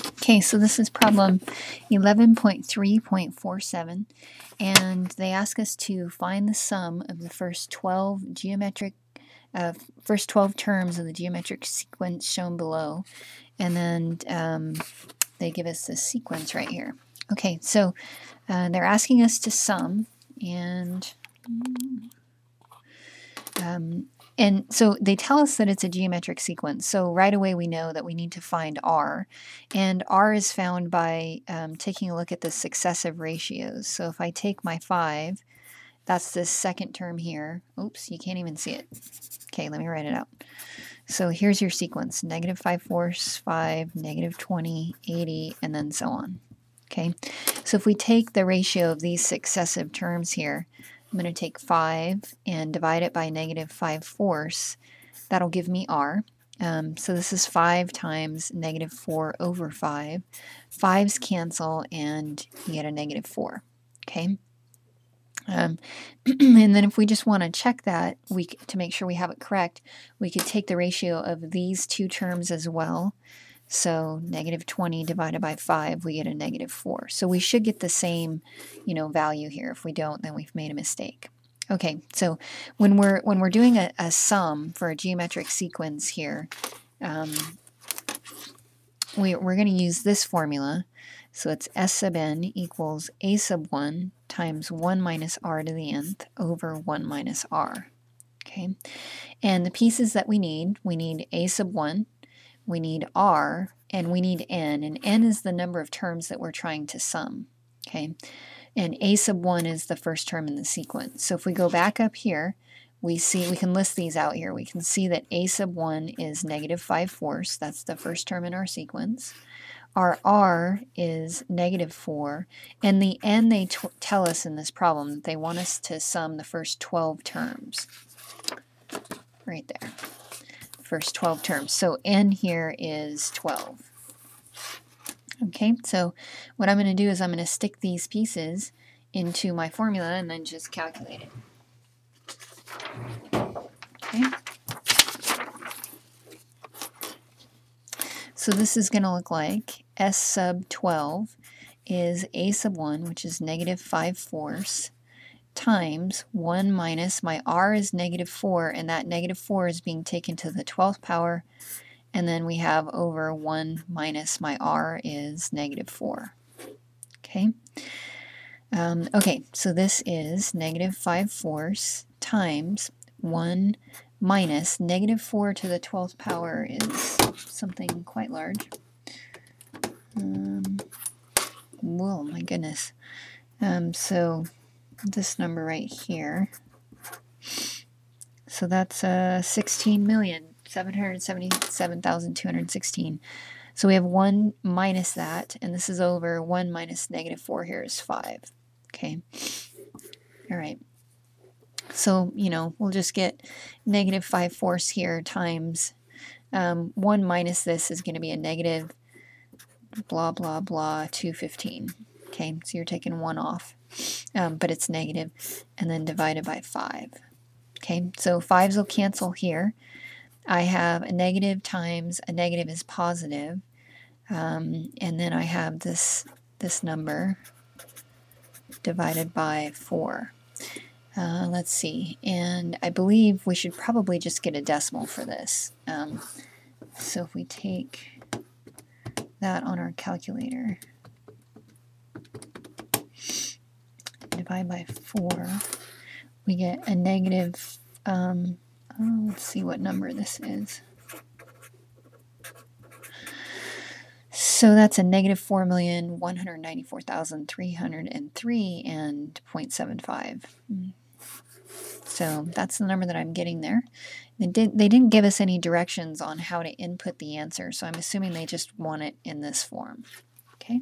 Okay, so this is problem 11.3.47, and they ask us to find the sum of the first 12 terms of the geometric sequence shown below, and then they give us this sequence right here. Okay, so they're asking us to sum, and so they tell us that it's a geometric sequence. So right away we know that we need to find r. And r is found by taking a look at the successive ratios. So if I take my 5, that's this second term here. Oops, you can't even see it. Okay, let me write it out. So here's your sequence. Negative 5/4, 5, negative 20, 80, and then so on. Okay, so if we take the ratio of these successive terms here, I'm going to take 5 and divide it by negative 5/4. That'll give me r. So this is 5 times negative 4 over 5. 5's cancel and you get a negative 4. Okay. And then if we just want to check that to make sure we have it correct, we could take the ratio of these two terms as well. So negative 20 divided by 5, we get a negative 4. So we should get the same, value here. If we don't, then we've made a mistake. Okay, so when we're doing a sum for a geometric sequence here, we're going to use this formula. So it's S sub n equals a sub 1 times 1 minus r to the nth over 1 minus r. Okay, and the pieces that we need a sub 1, we need r, and we need n. And n is the number of terms that we're trying to sum. Okay, and a sub 1 is the first term in the sequence. So if we go back up here, we can list these out here. We can see that a sub 1 is negative 5/4. That's the first term in our sequence. Our r is negative 4, and the n they tell us in this problem that they want us to sum the first 12 terms. Right there. First 12 terms. So n here is 12. Okay, so what I'm going to do is I'm going to stick these pieces into my formula and then just calculate it. Okay. So this is going to look like S sub 12 is a sub 1, which is negative 5/4, times 1 minus, my r is negative 4, and that negative 4 is being taken to the 12th power, and then we have over 1 minus my r is negative 4. Okay. Okay, so this is negative 5/4 times 1 minus negative 4 to the 12th power is something quite large. Whoa, my goodness. So this number right here. So that's 16,777,216. So we have 1 minus that, and this is over 1 minus negative 4 here is 5. Okay. All right. So, we'll just get negative 5/4 here times 1 minus this is going to be a negative blah, blah, blah, 215. Okay, so you're taking 1 off, but it's negative, and then divided by 5. Okay, so 5s will cancel here. I have a negative times a negative is positive, and then I have this number divided by 4. Let's see, and I believe we should probably just get a decimal for this. So if we take that on our calculator, divide by 4, we get a negative, let's see what number this is. So that's a negative 4,194,303 and 0.75. So that's the number that I'm getting there. They didn't give us any directions on how to input the answer, so I'm assuming they just want it in this form. Okay.